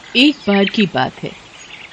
एक बार की बात है।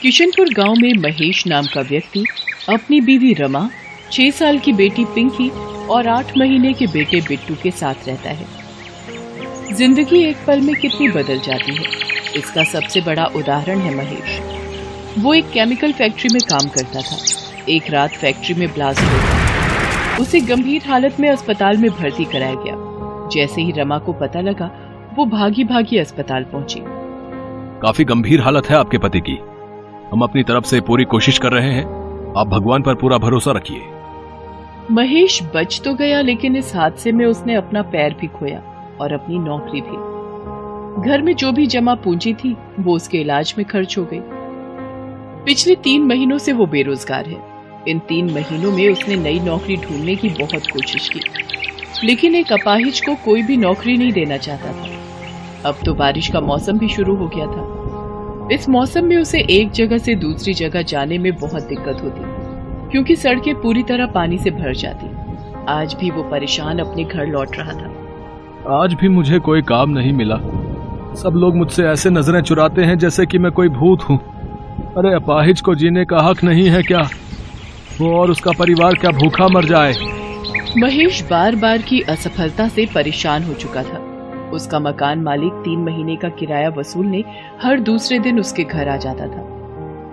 किशनपुर गांव में महेश नाम का व्यक्ति अपनी बीवी रमा, 6 साल की बेटी पिंकी और 8 महीने के बेटे बिट्टू के साथ रहता है। जिंदगी एक पल में कितनी बदल जाती है, इसका सबसे बड़ा उदाहरण है महेश। वो एक केमिकल फैक्ट्री में काम करता था। एक रात फैक्ट्री में ब्लास्ट हो गया। उसे गंभीर हालत में अस्पताल में भर्ती कराया गया। जैसे ही रमा को पता लगा, वो भागी भागी अस्पताल पहुंची। काफी गंभीर हालत है आपके पति की। हम अपनी तरफ से पूरी कोशिश कर रहे हैं, आप भगवान पर पूरा भरोसा रखिए। महेश बच तो गया, लेकिन इस हादसे में उसने अपना पैर भी खोया और अपनी नौकरी भी। घर में जो भी जमा पूंजी थी वो उसके इलाज में खर्च हो गई। पिछले 3 महीनों से वो बेरोजगार है। इन 3 महीनों में उसने नई नौकरी ढूंढने की बहुत कोशिश की, लेकिन एक अपाहिज को कोई भी नौकरी नहीं देना चाहता था। अब तो बारिश का मौसम भी शुरू हो गया था। इस मौसम में उसे एक जगह से दूसरी जगह जाने में बहुत दिक्कत होती, क्योंकि सड़कें पूरी तरह पानी से भर जाती। आज भी वो परेशान अपने घर लौट रहा था। आज भी मुझे कोई काम नहीं मिला। सब लोग मुझसे ऐसे नजरें चुराते हैं जैसे कि मैं कोई भूत हूँ। अरे अपाहिज को जीने का हक नहीं है क्या? वो और उसका परिवार क्या भूखा मर जाए? महेश बार बार की असफलता से परेशान हो चुका था। उसका मकान मालिक 3 महीने का किराया वसूलने हर दूसरे दिन उसके घर आ जाता था।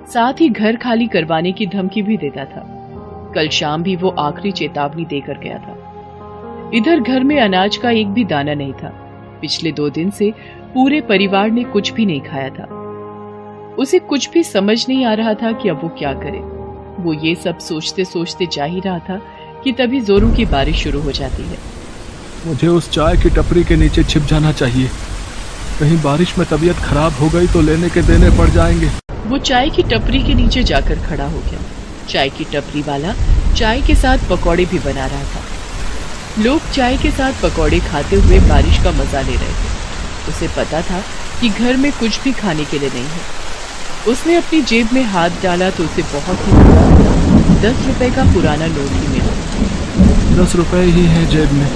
साथ ही घर खाली करवाने की धमकी भी देता था। कल शाम भी वो आखिरी चेतावनी देकर गया था। इधर घर में अनाज का एक भी दाना नहीं था। पिछले 2 दिन से पूरे परिवार ने कुछ भी नहीं खाया था। उसे कुछ भी समझ नहीं आ रहा था कि अब वो क्या करे। वो ये सब सोचते सोचते जा ही रहा था कि तभी जोरों की बारिश शुरू हो जाती है। मुझे उस चाय की टपरी के नीचे छिप जाना चाहिए। कहीं बारिश में तबीयत खराब हो गई तो लेने के देने पड़ जाएंगे। वो चाय की टपरी के नीचे जाकर खड़ा हो गया। चाय की टपरी वाला चाय के साथ पकौड़े भी बना रहा था। लोग चाय के साथ पकौड़े खाते हुए बारिश का मजा ले रहे थे। उसे पता था कि घर में कुछ भी खाने के लिए नहीं है। उसने अपनी जेब में हाथ डाला तो उसे बहुत ही बड़ा 10 रुपए का पुराना नोट ही मिला। 10 रुपए ही है जेब में।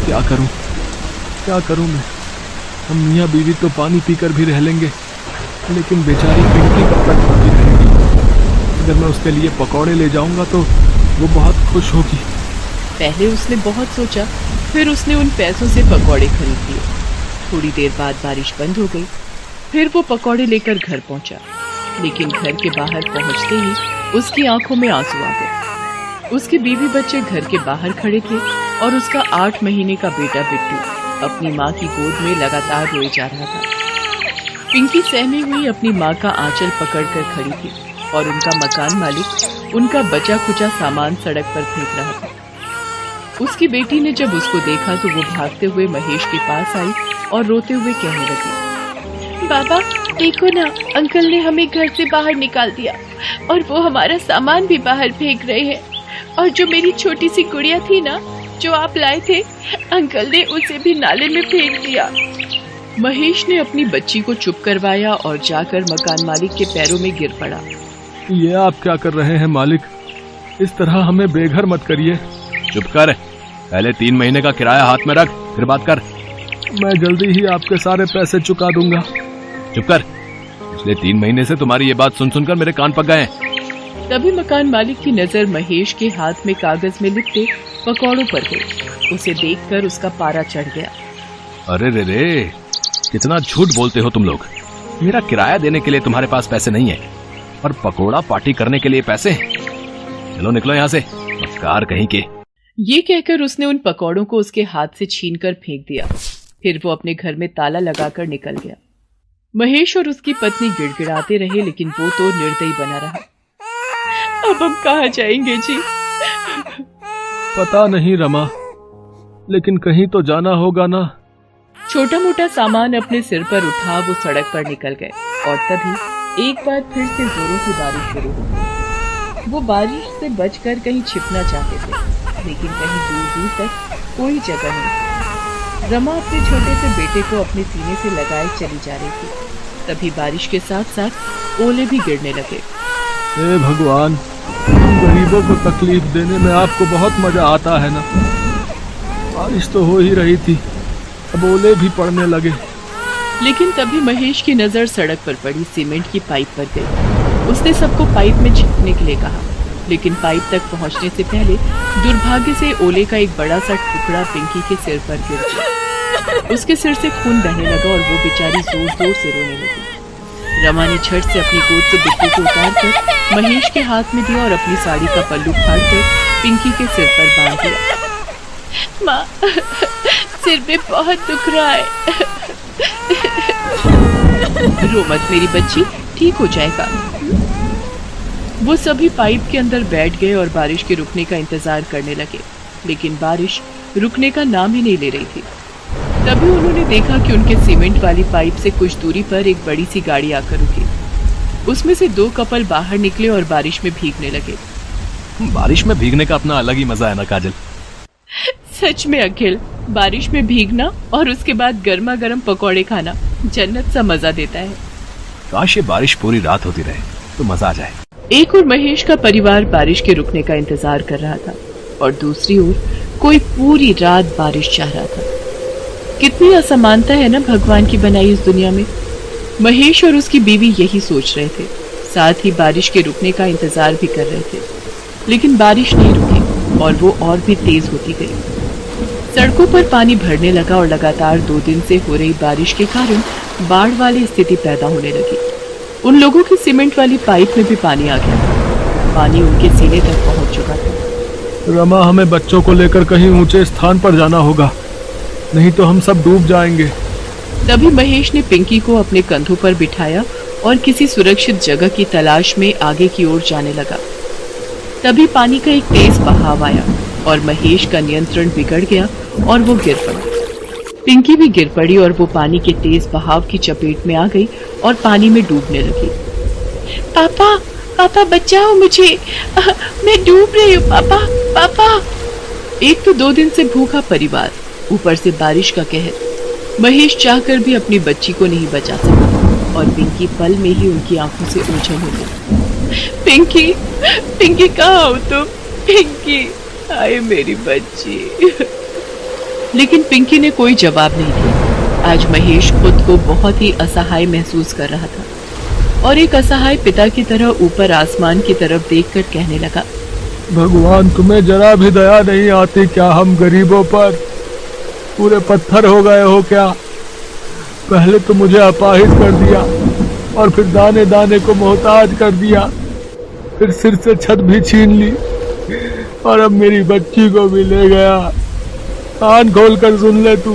क्या करूं मैं? हम मियाँ बीवी तो पानी पीकर भी रह लेंगे, लेकिन बेचारी पिंकी कब तक भूखी रहेगी? अगर मैं उसके लिए पकौड़े ले जाऊंगा तो वो बहुत खुश होगी। पहले उसने बहुत सोचा, फिर उसने उन पैसों से पकौड़े खरीद लिए। थोड़ी देर बाद बारिश बंद हो गई। फिर वो पकौड़े लेकर घर पहुंचा, लेकिन घर के बाहर पहुंचते ही उसकी आंखों में आंसू आ गए। उसके बीवी बच्चे घर के बाहर खड़े थे और उसका 8 महीने का बेटा बिट्टू अपनी माँ की गोद में लगातार रोए जा रहा था। पिंकी सहमी हुई अपनी माँ का आंचल पकड़कर खड़ी थी और उनका मकान मालिक उनका बचा खुचा सामान सड़क पर फेंक रहा था। उसकी बेटी ने जब उसको देखा तो वो भागते हुए महेश के पास आई और रोते हुए कहने लगी, बाबा देखो ना, अंकल ने हमें घर से बाहर निकाल दिया और वो हमारा सामान भी बाहर फेंक रहे हैं। और जो मेरी छोटी सी गुड़िया थी ना, जो आप लाए थे, अंकल ने उसे भी नाले में फेंक दिया। महेश ने अपनी बच्ची को चुप करवाया और जाकर मकान मालिक के पैरों में गिर पड़ा। ये आप क्या कर रहे हैं मालिक? इस तरह हमें बेघर मत करिए। चुप कर, पहले 3 महीने का किराया हाथ में रख, फिर बात कर। मैं जल्दी ही आपके सारे पैसे चुका दूंगा। चुप कर, पिछले 3 महीने से तुम्हारी ये बात सुन सुनकर मेरे कान पक गए हैं। तभी मकान मालिक की नजर महेश के हाथ में कागज में लिपटे पकौड़ों पर गई। उसे देखकर उसका पारा चढ़ गया। अरे रे, कितना झूठ बोलते हो तुम लोग। मेरा किराया देने के लिए तुम्हारे पास पैसे नहीं है और पकोड़ा पार्टी करने के लिए पैसे हैं। चलो निकलो यहाँ से, मक्कार कहीं के। ये कहकर उसने उन पकौड़ों को उसके हाथ से छीनकर फेंक दिया। फिर वो अपने घर में ताला लगाकर निकल गया। महेश और उसकी पत्नी गिड़गिड़ाते रहे, लेकिन वो तो निर्दयी बना रहा। अब हम कहाँ जाएंगे जी? पता नहीं रमा, लेकिन कहीं तो जाना होगा ना। छोटा मोटा सामान अपने सिर पर उठा वो सड़क पर निकल गए और तभी एक बार फिर से जोरों की बारिश शुरू हो गई। वो बारिश से बचकर कहीं छिपना चाहते थे, लेकिन कहीं दूर दूर तक कोई जगह नहीं। रमा अपने छोटे से बेटे को अपने सीने से लगाए चली जा रही थी। तभी बारिश के साथ साथ ओले भी गिरने लगे। हे भगवान, गरीबों को तकलीफ देने में आपको बहुत मजा आता है ना। बारिश तो हो ही रही थी, अब ओले भी पड़ने लगे। लेकिन तभी महेश की नजर सड़क पर पड़ी सीमेंट की पाइप पर गई। उसने सबको पाइप में छिपने के लिए कहा, लेकिन पाइप तक पहुंचने से पहले दुर्भाग्य से ओले का एक बड़ा सा टुकड़ा पिंकी के सिर पर गिर गया। उसके सिर से खून बहने लगा और वो बेचारी जोर जोर से रोने लगी। रमा ने झट से अपनी गोद से बिट्टू को उतारकर महेश के हाथ में दिया और अपनी साड़ी का पल्लू फाड़कर पिंकी के सिर पर बांध दिया। माँ, सिर में बहुत दुख रहा है। रो मत मेरी बच्ची, ठीक हो जाएगा। वो सभी पाइप के अंदर बैठ गए और बारिश के रुकने का इंतजार करने लगे, लेकिन बारिश रुकने का नाम ही नहीं ले रही थी। तभी उन्होंने देखा कि उनके सीमेंट वाली पाइप से कुछ दूरी पर एक बड़ी सी गाड़ी आकर रुकी। उसमें से 2 कपल बाहर निकले और बारिश में भीगने लगे। बारिश में भीगने का अपना अलग ही मजा है ना काजल। सच में अखिल, बारिश में भीगना और उसके बाद गर्मा गर्म पकौड़े खाना जन्नत सा मजा देता है। काश ये बारिश पूरी रात होती रहे तो मजा आ जाए। एक और महेश का परिवार बारिश के रुकने का इंतजार कर रहा था और दूसरी ओर कोई पूरी रात बारिश चाह रहा था। कितनी असमानता है ना भगवान की बनाई इस दुनिया में। महेश और उसकी बीवी यही सोच रहे थे, साथ ही बारिश के रुकने का इंतजार भी कर रहे थे। लेकिन बारिश नहीं रुकी और वो और भी तेज होती गई। सड़कों पर पानी भरने लगा और लगातार 2 दिन से हो रही बारिश के कारण बाढ़ वाली स्थिति पैदा होने लगी। उन लोगों की सीमेंट वाली पाइप में भी पानी आ गया। पानी उनके सीने तक पहुंच चुका था। रमा, हमें बच्चों को लेकर कहीं ऊंचे स्थान पर जाना होगा, नहीं तो हम सब डूब जाएंगे। तभी महेश ने पिंकी को अपने कंधों पर बिठाया और किसी सुरक्षित जगह की तलाश में आगे की ओर जाने लगा। तभी पानी का एक तेज बहाव आया और महेश का नियंत्रण बिगड़ गया और वो गिर पड़ा। पिंकी भी गिर पड़ी और वो पानी के तेज बहाव की चपेट में आ गई और पानी में डूबने लगी। पापा, पापा बचाओ मुझे, मैं डूब रही हूँ पापा, पापा। एक तो 2 दिन से भूखा परिवार, ऊपर से बारिश का कहर। महेश चाहकर भी अपनी बच्ची को नहीं बचा सका और पिंकी पल में ही उनकी आंखों से ओझल हो गई। पिंकी, पिंकी कहाँ हो तुम? पिंकी, आए मेरी बच्ची। लेकिन पिंकी ने कोई जवाब नहीं दिया। आज महेश खुद को बहुत ही असहाय महसूस कर रहा था और एक असहाय पिता की तरह ऊपर आसमान की तरफ देखकर कहने लगा, भगवान, तुम्हें जरा भी दया नहीं आती क्या हम गरीबों पर? पूरे पत्थर हो गए हो क्या? पहले तो मुझे अपाहिज कर दिया और फिर दाने दाने को मोहताज कर दिया, फिर सिर से छत भी छीन ली और अब मेरी बच्ची को भी ले गया। कान खोल कर सुन ले, तू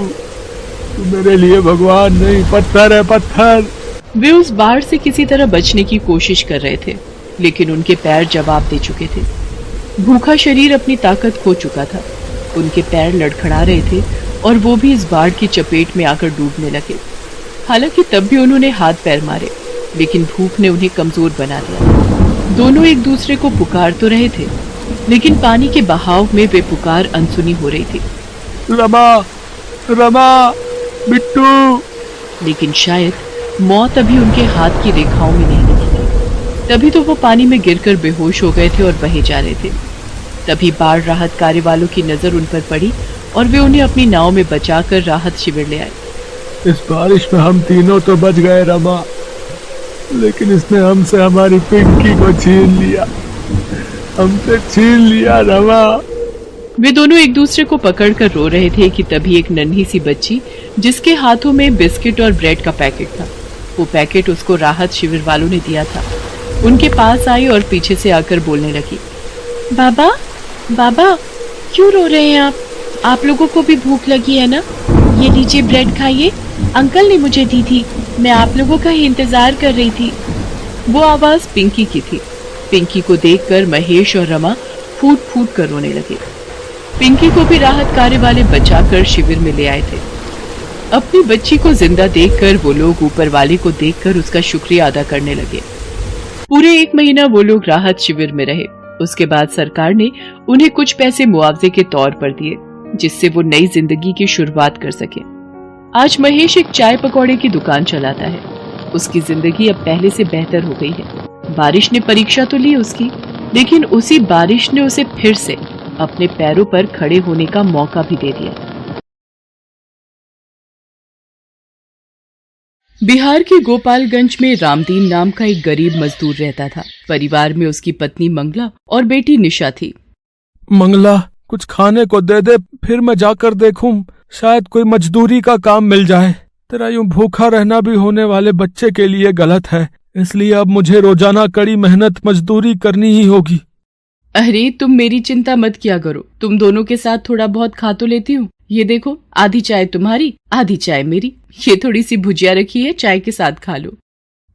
मेरे लिए भगवान नहीं, पत्थर है, पत्थर। वे उस बाढ़ से किसी तरह बचने की कोशिश कर रहे थे, लेकिन उनके पैर जवाब दे चुके थे। भूखा शरीर अपनी ताकत खो चुका था। उनके पैर लड़खड़ा रहे थे और वो भी इस बाढ़ की चपेट में आकर डूबने लगे। हालांकि तब भी उन्होंने हाथ पैर मारे, लेकिन भूख ने उन्हें कमजोर बना दिया। दोनों एक दूसरे को पुकार तो रहे थे, लेकिन पानी के बहाव में वे पुकार अनसुनी हो रही थी। रमा, रमा, बिट्टू। लेकिन शायद मौत अभी उनके हाथ की रेखाओं में नहीं दिखी थी। तभी तो वो पानी में गिरकर बेहोश हो गए थे और बहे जा रहे थे। तभी बाढ़ राहत कार्य वालों की नजर उन पर पड़ी और वे उन्हें अपनी नाव में बचाकर राहत शिविर ले आए। इस बारिश में हम तीनों तो बच गए रमा, लेकिन इसने हमसे हमारी पिंकी को छीन लिया, हमसे छीन लिया रमा। वे दोनों एक दूसरे को पकड़कर रो रहे थे कि तभी एक नन्ही सी बच्ची, जिसके हाथों में बिस्किट और ब्रेड का पैकेट था, वो पैकेट उसको राहत शिविर वालों ने दिया था, उनके पास आई और पीछे से आकर बोलने लगी, बाबा, बाबा, क्यों रो रहे हैं आप लोगों को भी भूख लगी है ना? ये लीजिए ब्रेड खाइए, अंकल ने मुझे दी थी, मैं आप लोगों का ही इंतजार कर रही थी। वो आवाज पिंकी की थी। पिंकी को देखकर महेश और रमा फूट फूट कर रोने लगे। पिंकी को भी राहत कार्य वाले बचाकर शिविर में ले आए थे। अपनी बच्ची को जिंदा देखकर वो लोग ऊपर वाले को देखकर उसका शुक्रिया अदा करने लगे। पूरे 1 महीना वो लोग राहत शिविर में रहे। उसके बाद सरकार ने उन्हें कुछ पैसे मुआवजे के तौर पर दिए, जिससे वो नई जिंदगी की शुरुआत कर सके। आज महेश एक चाय पकौड़े की दुकान चलाता है। उसकी जिंदगी अब पहले से बेहतर हो गई है। बारिश ने परीक्षा तो ली उसकी, लेकिन उसी बारिश ने उसे फिर से अपने पैरों पर खड़े होने का मौका भी दे दिया। बिहार के गोपालगंज में रामदीन नाम का एक गरीब मजदूर रहता था। परिवार में उसकी पत्नी मंगला और बेटी निशा थी। मंगला, कुछ खाने को दे दे, फिर मैं जाकर देखूं, शायद कोई मजदूरी का काम मिल जाए। तेरा यूं भूखा रहना भी होने वाले बच्चे के लिए गलत है, इसलिए अब मुझे रोजाना कड़ी मेहनत मजदूरी करनी ही होगी। अरे तुम मेरी चिंता मत किया करो, तुम दोनों के साथ थोड़ा बहुत खा तो लेती हूँ। ये देखो, आधी चाय तुम्हारी, आधी चाय मेरी। ये थोड़ी सी भुजिया रखी है, चाय के साथ खा लो।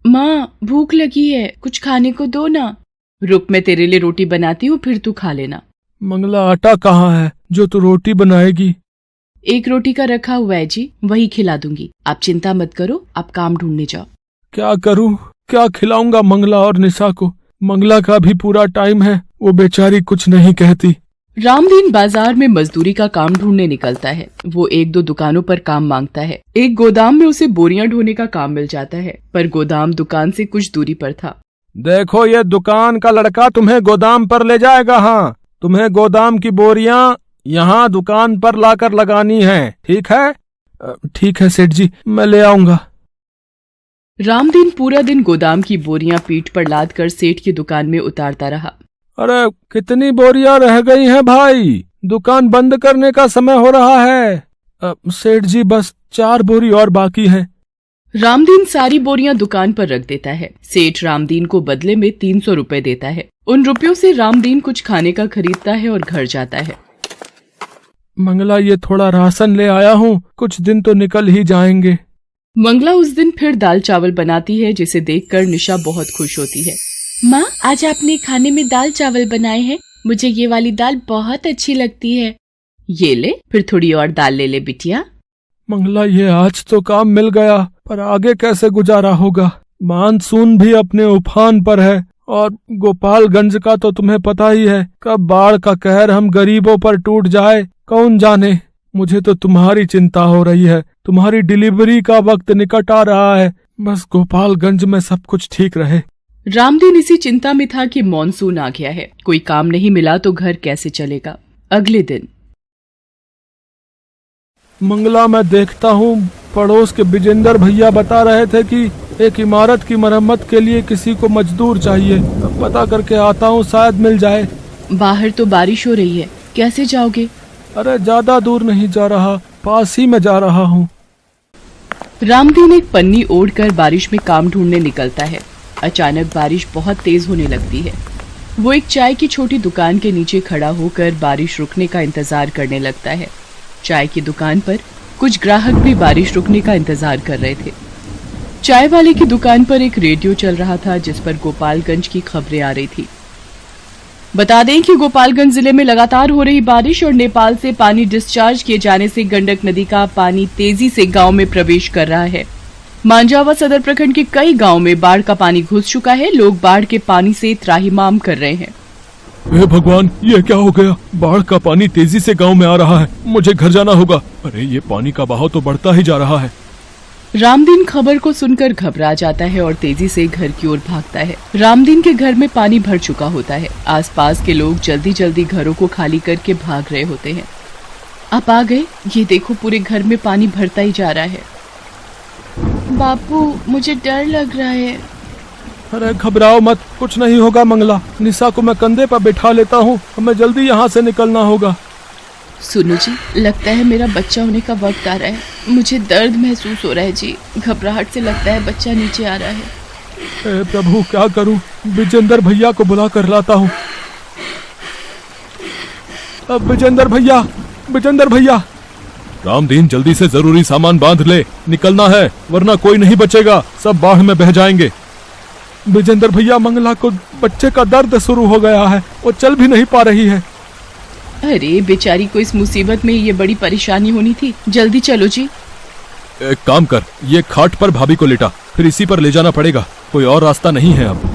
माँ, भूख लगी है, कुछ खाने को दो ना। रुक, मैं तेरे लिए रोटी बनाती हूँ, फिर तू खा लेना। मंगला, आटा कहाँ है जो तू रोटी बनाएगी? एक रोटी का रखा हुआ है जी, वही खिला दूंगी। आप चिंता मत करो, आप काम ढूंढने जाओ। क्या करूँ, क्या खिलाऊंगा मंगला और निशा को? मंगला का भी पूरा टाइम है, वो बेचारी कुछ नहीं कहती। रामदीन बाजार में मजदूरी का काम ढूंढने निकलता है। वो एक दो दुकानों पर काम मांगता है। एक गोदाम में उसे बोरियां ढोने का काम मिल जाता है, पर गोदाम दुकान से कुछ दूरी पर था। देखो, ये दुकान का लड़का तुम्हें गोदाम पर ले जाएगा। हाँ, तुम्हें गोदाम की बोरियां यहाँ दुकान पर लाकर लगानी है, ठीक है? ठीक है सेठ जी, मैं ले आऊंगा। रामदीन पूरा दिन गोदाम की बोरियां पीठ पर लाद कर सेठ की दुकान में उतारता रहा। अरे कितनी बोरियां रह गई हैं भाई, दुकान बंद करने का समय हो रहा है। सेठ जी, बस 4 बोरी और बाकी हैं। रामदीन सारी बोरियां दुकान पर रख देता है। सेठ रामदीन को बदले में 300 रुपए देता है। उन रुपयों से रामदीन कुछ खाने का खरीदता है और घर जाता है। मंगला, ये थोड़ा राशन ले आया हूँ, कुछ दिन तो निकल ही जाएंगे। मंगला उस दिन फिर दाल चावल बनाती है, जिसे देखकर निशा बहुत खुश होती है। माँ, आज आपने खाने में दाल चावल बनाए हैं, मुझे ये वाली दाल बहुत अच्छी लगती है। ये ले, फिर थोड़ी और दाल ले ले बिटिया। मंगला, ये आज तो काम मिल गया, पर आगे कैसे गुजारा होगा? मानसून भी अपने उफान पर है और गोपालगंज का तो तुम्हें पता ही है, कब बाढ़ का कहर हम गरीबों पर टूट जाए कौन जाने। मुझे तो तुम्हारी चिंता हो रही है, तुम्हारी डिलीवरी का वक्त निकट आ रहा है, बस गोपालगंज में सब कुछ ठीक रहे। रामदीन इसी चिंता में था कि मॉनसून आ गया है, कोई काम नहीं मिला तो घर कैसे चलेगा। अगले दिन मंगला, मैं देखता हूँ पड़ोस के विजेंद्र भैया बता रहे थे कि एक इमारत की मरम्मत के लिए किसी को मजदूर चाहिए। पता करके आता हूँ, शायद मिल जाए। बाहर तो बारिश हो रही है, कैसे जाओगे? अरे ज्यादा दूर नहीं जा रहा, पास ही में जा रहा हूँ। रामदीन एक पन्नी ओढ़कर बारिश में काम ढूंढने निकलता है। अचानक बारिश बहुत तेज होने लगती है। वो एक चाय की छोटी दुकान के नीचे खड़ा होकर बारिश रुकने का इंतजार करने लगता है। चाय की दुकान पर कुछ ग्राहक भी बारिश रुकने का इंतजार कर रहे थे। चाय वाले की दुकान पर एक रेडियो चल रहा था, जिस पर गोपालगंज की खबरें आ रही थी। बता दें कि गोपालगंज जिले में लगातार हो रही बारिश और नेपाल से पानी डिस्चार्ज किए जाने से गंडक नदी का पानी तेजी से गांव में प्रवेश कर रहा है। मांझावा सदर प्रखंड के कई गांव में बाढ़ का पानी घुस चुका है। लोग बाढ़ के पानी से त्राहिमाम कर रहे हैं। हे भगवान, ये क्या हो गया? बाढ़ का पानी तेजी से गांव में आ रहा है, मुझे घर जाना होगा। अरे ये पानी का बहाव तो बढ़ता ही जा रहा है। रामदीन खबर को सुनकर घबरा जाता है और तेजी से घर की ओर भागता है। रामदीन के घर में पानी भर चुका होता है। आसपास के लोग जल्दी जल्दी घरों को खाली करके भाग रहे होते हैं। आप आ गए, ये देखो पूरे घर में पानी भरता ही जा रहा है। बापू, मुझे डर लग रहा है। अरे घबराओ मत, कुछ नहीं होगा मंगला। निशा को मैं कंधे पर बिठा लेता हूँ, हमें जल्दी यहाँ से निकलना होगा। सुनो जी, लगता है मेरा बच्चा होने का वक्त आ रहा है। मुझे दर्द महसूस हो रहा है जी, घबराहट से लगता है बच्चा नीचे आ रहा है। हे प्रभु, क्या करूँ? विजेंद्र भैया को बुला कर लाता हूँ। अब विजेंद्र भैया। रामदीन, जल्दी से जरूरी सामान बांध ले, निकलना है वरना कोई नहीं बचेगा, सब बाढ़ में बह जाएंगे। विजेंद्र भैया, मंगला को बच्चे का दर्द शुरू हो गया है, वो चल भी नहीं पा रही है। अरे बेचारी को इस मुसीबत में ये बड़ी परेशानी होनी थी। जल्दी चलो जी। एक काम कर, ये खाट पर भाभी को लेटा, फिर इसी पर ले जाना पड़ेगा, कोई और रास्ता नहीं है अब।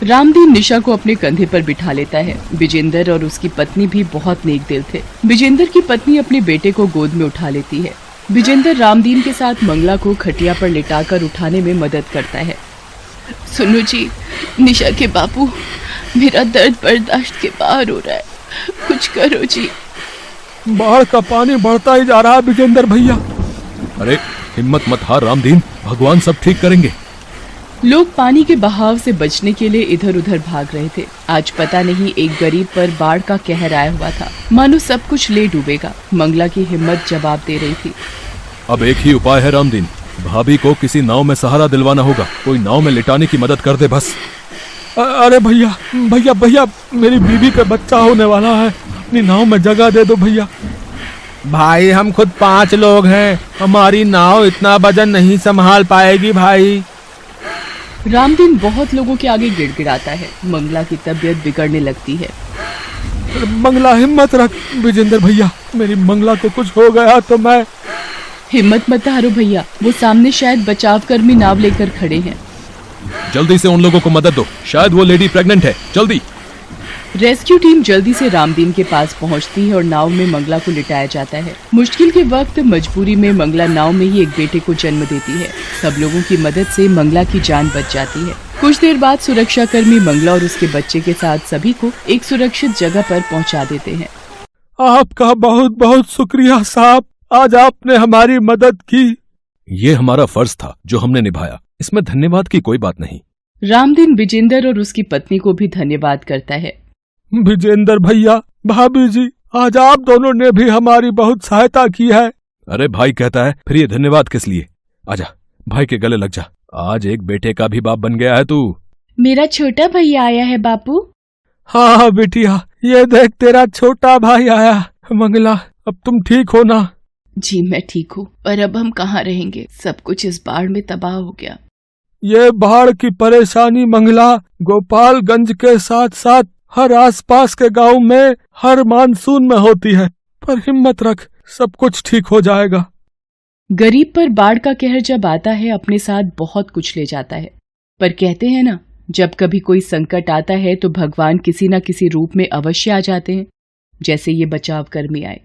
रामदीन निशा को अपने कंधे पर बिठा लेता है। विजेंद्र और उसकी पत्नी भी बहुत नेक दिल थे। विजेंद्र की पत्नी अपने बेटे को गोद में उठा लेती है। विजेंद्र रामदीन के साथ मंगला को खटिया पर लिटाकर उठाने में मदद करता है। सुनो जी, निशा के बापू, मेरा दर्द बर्दाश्त के बाहर हो रहा है, कुछ करो जी। बाढ़ का पानी बढ़ता ही जा रहा है विजेंद्र भैया। अरे हिम्मत मत हार रामदीन, भगवान सब ठीक करेंगे। लोग पानी के बहाव से बचने के लिए इधर उधर भाग रहे थे। आज पता नहीं एक गरीब पर बाढ़ का कहर आया हुआ था, मानो सब कुछ ले डूबेगा। मंगला की हिम्मत जवाब दे रही थी। अब एक ही उपाय है रामदीन, भाभी को किसी नाव में सहारा दिलवाना होगा। कोई नाव में लिटाने की मदद कर दे बस। अरे भैया भैया भैया, मेरी बीवी का बच्चा होने वाला है, अपनी नाव में जगह दे दो भैया। भाई हम खुद 5 लोग हैं, हमारी नाव इतना वजन नहीं संभाल पाएगी भाई। रामदीन बहुत लोगों के आगे गिड़गिड़ाता है। मंगला की तबीयत बिगड़ने लगती है। मंगला हिम्मत रख। विजेंद्र भैया, मेरी मंगला को कुछ हो गया तो मैं। हिम्मत मत हारो भैया, वो सामने शायद बचाव कर्मी नाव लेकर खड़े हैं। जल्दी से उन लोगों को मदद दो, शायद वो लेडी प्रेग्नेंट है। जल्दी। रेस्क्यू टीम जल्दी से रामदीन के पास पहुंचती है और नाव में मंगला को लिटाया जाता है। मुश्किल के वक्त मजबूरी में मंगला नाव में ही एक बेटे को जन्म देती है। सब लोगों की मदद से मंगला की जान बच जाती है। कुछ देर बाद सुरक्षा कर्मी मंगला और उसके बच्चे के साथ सभी को एक सुरक्षित जगह पर पहुंचा देते हैं। आपका बहुत बहुत शुक्रिया साहब, आज आपने हमारी मदद की। ये हमारा फर्ज था जो हमने निभाया, इसमें धन्यवाद की कोई बात नहीं। रामदीन विजेंद्र और उसकी पत्नी को भी धन्यवाद करता है। विजेंद्र भैया, भाभी जी, आज आप दोनों ने भी हमारी बहुत सहायता की है। अरे भाई कहता है, फिर ये धन्यवाद किस लिए? आजा, भाई के गले लग जा। आज एक बेटे का भी बाप बन गया है तू। मेरा छोटा भैया आया है बापू। हाँ बिटिया, ये देख तेरा छोटा भाई आया। मंगला, अब तुम ठीक हो ना? जी मैं ठीक हूँ, पर अब हम कहाँ रहेंगे? सब कुछ इस बाढ़ में तबाह हो गया। ये बाढ़ की परेशानी मंगला गोपालगंज के साथ साथ हर आसपास के गांव में हर मानसून में होती है, पर हिम्मत रख, सब कुछ ठीक हो जाएगा। गरीब पर बाढ़ का कहर जब आता है अपने साथ बहुत कुछ ले जाता है, पर कहते हैं ना, जब कभी कोई संकट आता है तो भगवान किसी न किसी रूप में अवश्य आ जाते हैं, जैसे ये बचाव कर्मी आए।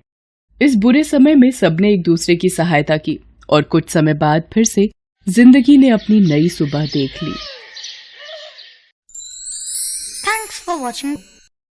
इस बुरे समय में सबने एक दूसरे की सहायता की और कुछ समय बाद फिर से जिंदगी ने अपनी नई सुबह देख ली। Thanks for watching.